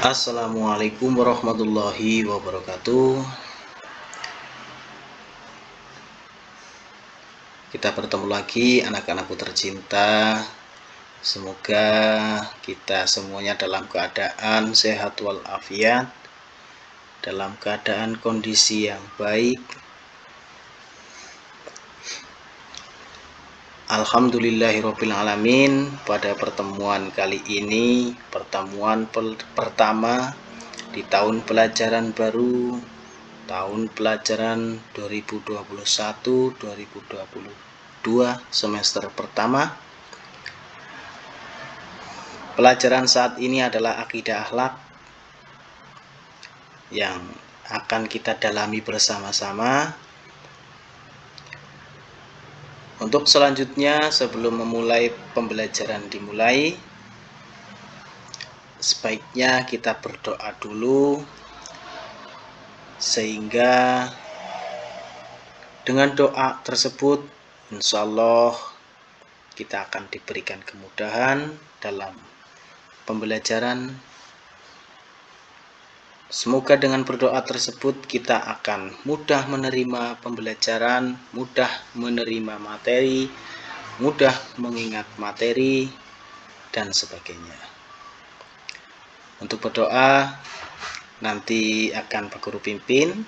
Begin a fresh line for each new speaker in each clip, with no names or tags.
Assalamualaikum warahmatullahi wabarakatuh. Kita bertemu lagi anak-anakku tercinta. Semoga kita semuanya dalam keadaan sehat walafiat, dalam keadaan kondisi yang baik. Alhamdulillahirabbil alamin. Pada pertemuan kali ini, pertemuan pertama di tahun pelajaran baru, tahun pelajaran 2021-2022 semester pertama. Pelajaran saat ini adalah akidah akhlak yang akan kita dalami bersama-sama. Untuk selanjutnya, sebelum memulai pembelajaran dimulai, sebaiknya kita berdoa dulu, sehingga dengan doa tersebut insya Allah kita akan diberikan kemudahan dalam pembelajaran. Semoga dengan berdoa tersebut kita akan mudah menerima pembelajaran, mudah menerima materi, mudah mengingat materi, dan sebagainya. Untuk berdoa nanti akan Pak Guru pimpin.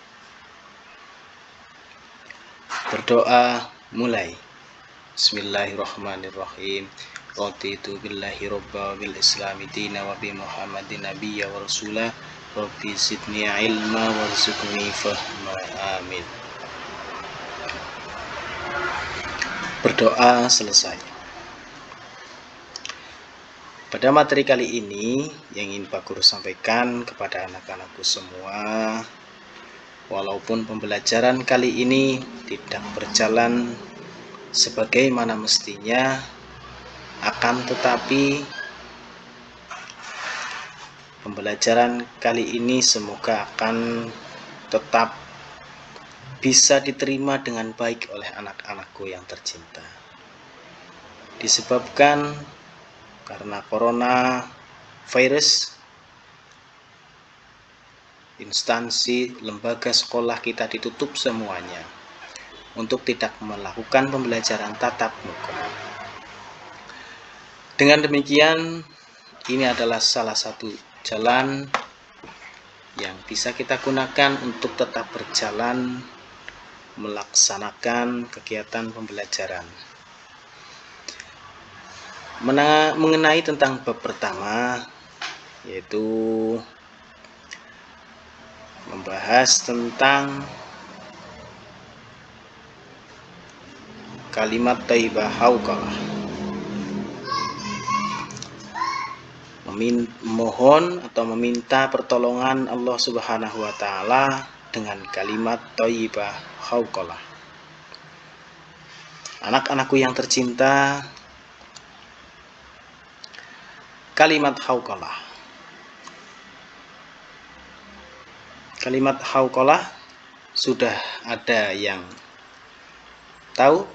Berdoa mulai. Bismillahirrahmanirrahim. Raditu billahi robba bil islami dina wa bi muhammadin nabiyya wa rasulah. Rabbi zidni ilma warzuqni fahma. Amin. Berdoa selesai. Pada materi kali ini yang ingin Pak Guru sampaikan kepada anak-anakku semua, walaupun pembelajaran kali ini tidak berjalan sebagaimana mestinya, akan tetapi pembelajaran kali ini semoga akan tetap bisa diterima dengan baik oleh anak-anakku yang tercinta. Disebabkan karena corona virus, instansi lembaga sekolah kita ditutup semuanya untuk tidak melakukan pembelajaran tatap muka. Dengan demikian, ini adalah salah satu jalan yang bisa kita gunakan untuk tetap berjalan melaksanakan kegiatan pembelajaran. Mengenai tentang bab pertama, yaitu membahas tentang kalimat thayyibah hauqalah, memohon atau meminta pertolongan Allah Subhanahu wa taala dengan kalimat thayyibah hauqalah. Anak-anakku yang tercinta, kalimat hauqalah. Kalimat hauqalah sudah ada yang tahu?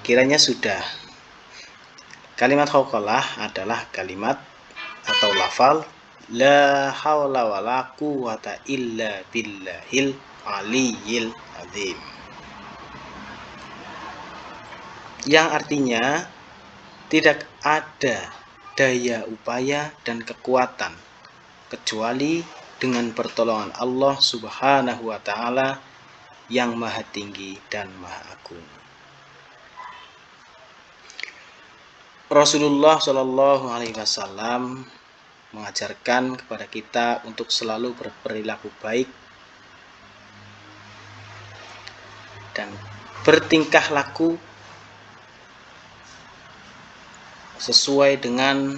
Kiranya sudah. Kalimat hauqalah adalah kalimat atau lafal la haula wala quwwata illa billahil aliyyil azim, yang artinya tidak ada daya upaya dan kekuatan kecuali dengan pertolongan Allah Subhanahu wa taala yang maha tinggi dan maha agung. Rasulullah Shallallahu alaihi wasallam mengajarkan kepada kita untuk selalu berperilaku baik dan bertingkah laku sesuai dengan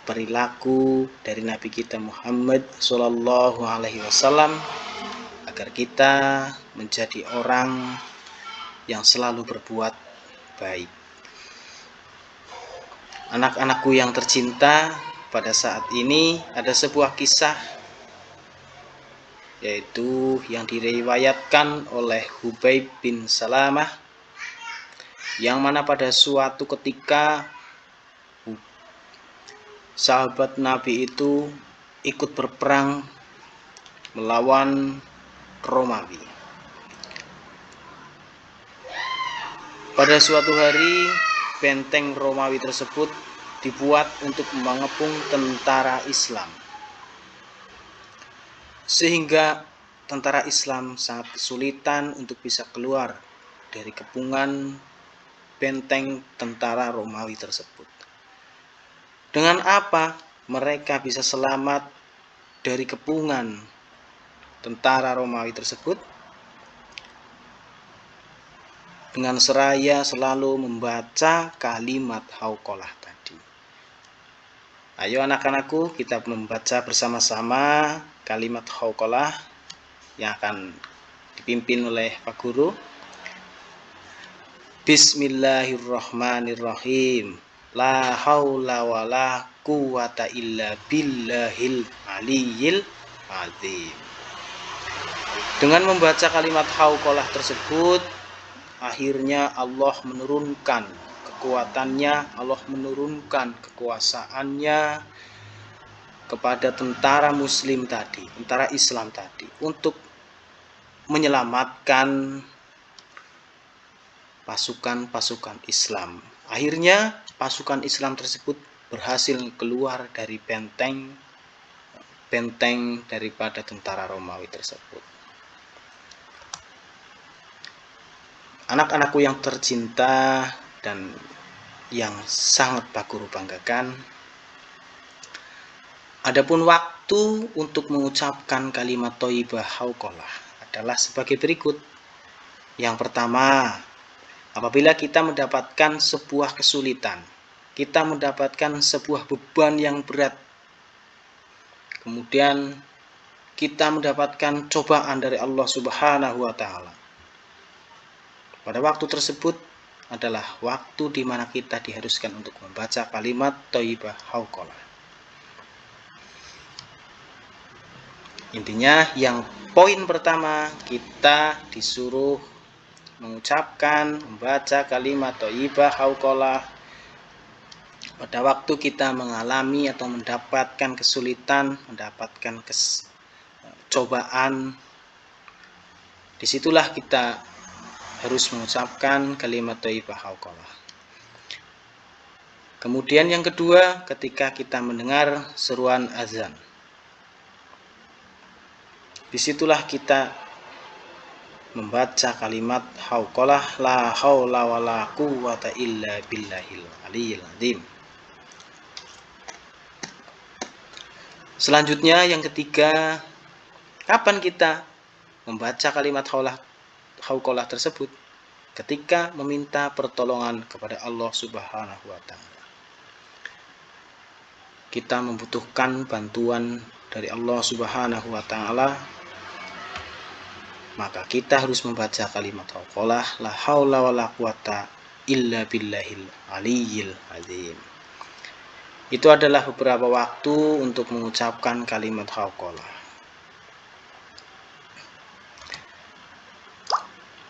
perilaku dari Nabi kita Muhammad Shallallahu alaihi wasallam, agar kita menjadi orang yang selalu berbuat baik. Anak-anakku yang tercinta, pada saat ini ada sebuah kisah, yaitu yang diriwayatkan oleh Hubaib bin Salamah, yang mana pada suatu ketika sahabat Nabi itu ikut berperang melawan Romawi. Pada suatu hari, benteng Romawi tersebut dibuat untuk mengepung tentara Islam, sehingga tentara Islam sangat kesulitan untuk bisa keluar dari kepungan benteng tentara Romawi tersebut. Dengan apa mereka bisa selamat dari kepungan tentara Romawi tersebut? Dengan seraya selalu membaca kalimat hauqalah tadi. Ayo anak-anakku, kita membaca bersama-sama kalimat hauqalah yang akan dipimpin oleh Pak Guru. Bismillahirrahmanirrahim. La haula wa la quwata illa billahil aliyyil azim. Dengan membaca kalimat hauqalah tersebut, akhirnya Allah menurunkan kekuatannya, Allah menurunkan kekuasaannya kepada tentara muslim tadi, tentara Islam tadi, untuk menyelamatkan pasukan-pasukan Islam. Akhirnya pasukan Islam tersebut berhasil keluar dari benteng daripada tentara Romawi tersebut. Anak-anakku yang tercinta dan yang sangat Pak Guru banggakan, adapun waktu untuk mengucapkan kalimat thayyibah hauqalah adalah sebagai berikut. Yang pertama, apabila kita mendapatkan sebuah kesulitan, kita mendapatkan sebuah beban yang berat, kemudian kita mendapatkan cobaan dari Allah Subhanahu wa Ta'ala, pada waktu tersebut adalah waktu di mana kita diharuskan untuk membaca kalimat thayyibah hauqalah. Intinya, yang poin pertama, kita disuruh mengucapkan, membaca kalimat thayyibah hauqalah pada waktu kita mengalami atau mendapatkan kesulitan, mendapatkan cobaan. Disitulah kita harus mengucapkan kalimat thayyibah hauqalah. Kemudian yang kedua, ketika kita mendengar seruan azan, disitulah kita membaca kalimat hauqalah la haula wala quwata illa billahil aliyyil azim. Selanjutnya yang ketiga, kapan kita membaca kalimat hauqalah tersebut? Ketika meminta pertolongan kepada Allah Subhanahu wa Ta'ala. Kita membutuhkan bantuan dari Allah Subhanahu wa Ta'ala, maka kita harus membaca kalimat hauqalah la haula wala quwata illa billahil aliyyil azim. Itu adalah beberapa waktu untuk mengucapkan kalimat hauqalah.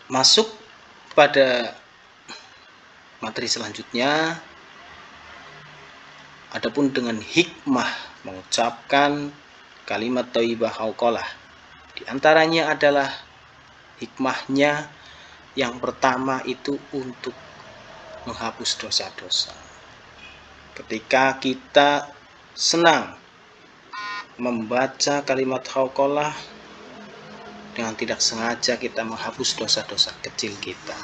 Masuk pada materi selanjutnya, adapun dengan hikmah mengucapkan kalimat thayyibah hauqalah. Di antaranya adalah hikmahnya yang pertama itu untuk menghapus dosa-dosa. Ketika kita senang membaca kalimat hauqalah, dengan tidak sengaja kita menghapus dosa-dosa kecil kita.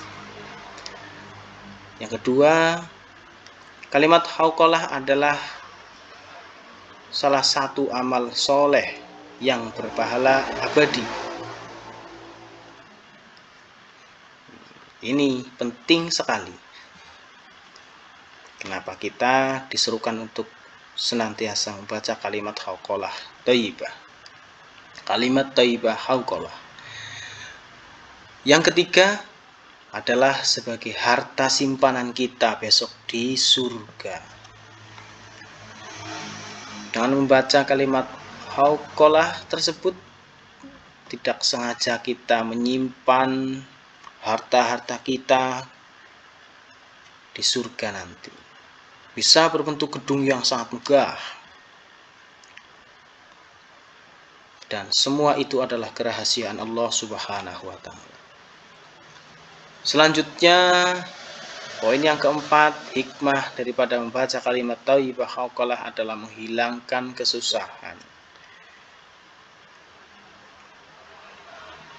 Yang kedua, kalimat hauqalah adalah salah satu amal soleh yang berpahala abadi. Ini penting sekali. Kenapa kita disuruhkan untuk senantiasa membaca kalimat hauqalah thayyibah, kalimat thayyibah hauqalah. Yang ketiga adalah sebagai harta simpanan kita besok di surga. Dengan membaca kalimat hauqalah tersebut, tidak sengaja kita menyimpan harta-harta kita di surga nanti. bisa berbentuk gedung yang sangat megah. Dan semua itu adalah kerahasiaan Allah Subhanahu wa Ta'ala. Selanjutnya, poin yang keempat, hikmah daripada membaca kalimat thayyibah hauqalah adalah menghilangkan kesusahan.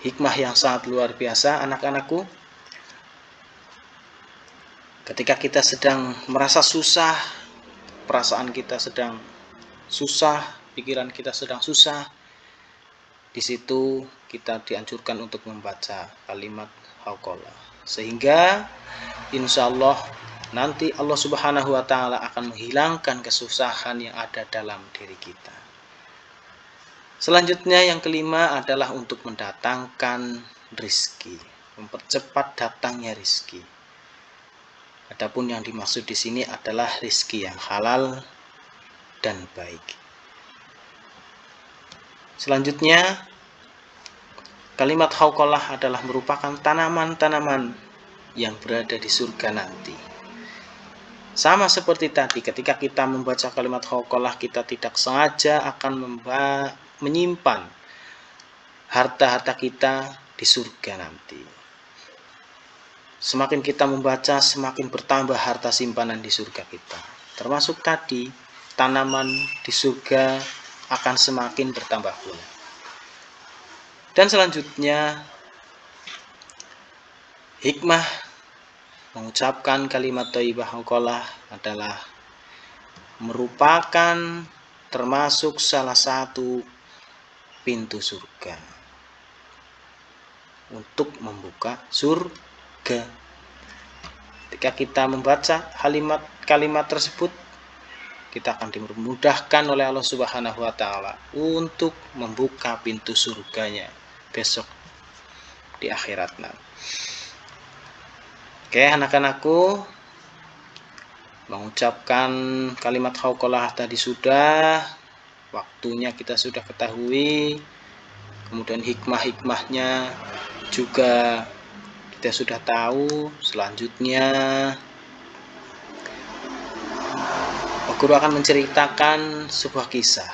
Hikmah yang sangat luar biasa, anak-anakku. Ketika kita sedang merasa susah, perasaan kita sedang susah, pikiran kita sedang susah, di situ kita dianjurkan untuk membaca kalimat hauqalah, sehingga insya Allah nanti Allah Subhanahu wa Ta'ala akan menghilangkan kesusahan yang ada dalam diri kita. Selanjutnya yang kelima adalah untuk mendatangkan rizki, mempercepat datangnya rizki. Adapun yang dimaksud di sini adalah rizki yang halal dan baik. Selanjutnya, kalimat hauqalah adalah merupakan tanaman-tanaman yang berada di surga nanti. Sama seperti tadi, ketika kita membaca kalimat hauqalah, kita tidak sengaja akan menyimpan harta-harta kita di surga nanti. Semakin kita membaca, semakin bertambah harta simpanan di surga kita. Termasuk tadi, tanaman di surga akan semakin bertambah pula. Dan selanjutnya, hikmah mengucapkan kalimat thayyibah hauqalah adalah merupakan termasuk salah satu pintu surga untuk membuka surga. Ketika kita membaca kalimat tersebut, kita akan dimudahkan oleh Allah Subhanahu wa Ta'ala untuk membuka pintu surganya besok di akhirat nanti. Oke, anak-anakku, mengucapkan kalimat hauqalah tadi sudah, waktunya kita sudah ketahui, kemudian hikmah-hikmahnya juga kita sudah tahu. Selanjutnya, guru akan menceritakan sebuah kisah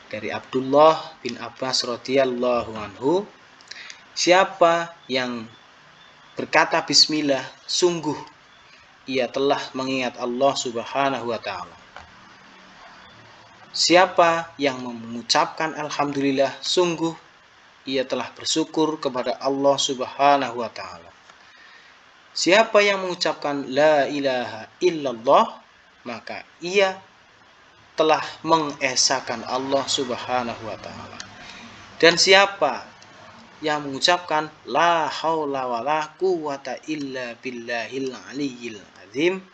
dari Abdullah bin Abbas radhiyallahu anhu. Siapa yang berkata bismillah, sungguh ia telah mengingat Allah Subhanahu wa Ta'ala. Siapa yang mengucapkan alhamdulillah, sungguh ia telah bersyukur kepada Allah Subhanahu wa Ta'ala. Siapa yang mengucapkan la ilaha illallah, maka ia telah mengesahkan Allah Subhanahu wa Ta'ala. Dan siapa yang mengucapkan la haula wala quwata illa billahil aliyyil azim,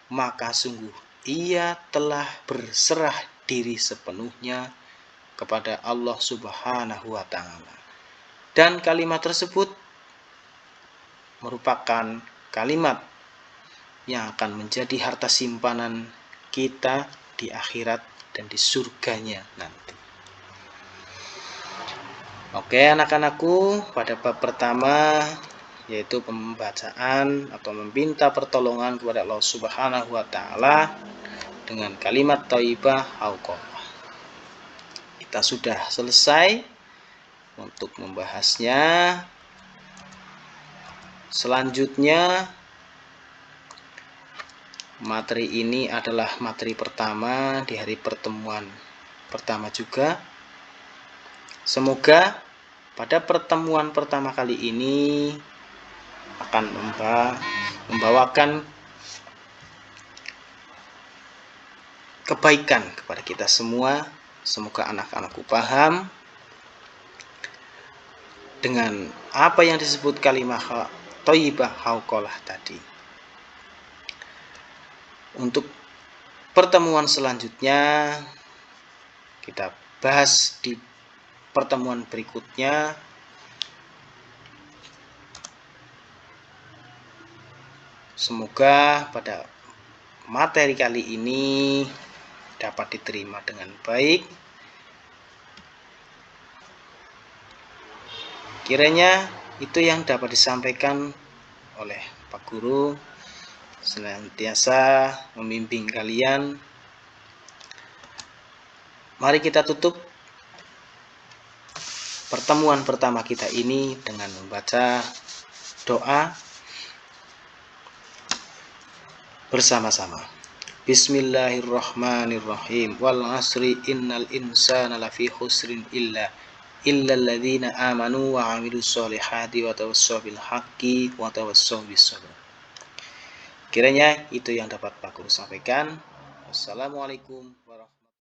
maka sungguh ia telah berserah diri sepenuhnya kepada Allah Subhanahu wa Ta'ala. Dan kalimat tersebut merupakan kalimat yang akan menjadi harta simpanan kita di akhirat dan di surganya nanti. Oke, anak-anakku, pada bab pertama yaitu pembacaan atau meminta pertolongan kepada Allah Subhanahu wa Ta'ala dengan kalimat thayyibah hauqalah. Kita sudah selesai untuk membahasnya. Selanjutnya, materi ini adalah materi pertama di hari pertemuan pertama juga. Semoga pada pertemuan pertama kali ini akan membawakan kebaikan kepada kita semua. Semoga anak-anakku paham dengan apa yang disebut kalimat thayyibah hauqalah tadi. Untuk pertemuan selanjutnya kita bahas di pertemuan berikutnya. Semoga pada materi kali ini dapat diterima dengan baik. Kiranya itu yang dapat disampaikan oleh Pak Guru. senantiasa membimbing kalian. Mari kita tutup pertemuan pertama kita ini dengan membaca doa bersama-sama. Bismillahirrahmanirrahim. Wal asri innal insana lafi khusrin illa alladzina amanu wa 'amilus solihati wa tawassaw bil haqqi wa tawassaw bis sabr. Kiranya itu yang dapat Pak Guru sampaikan. Wassalamualaikum warahmatullahi wabarakatuh.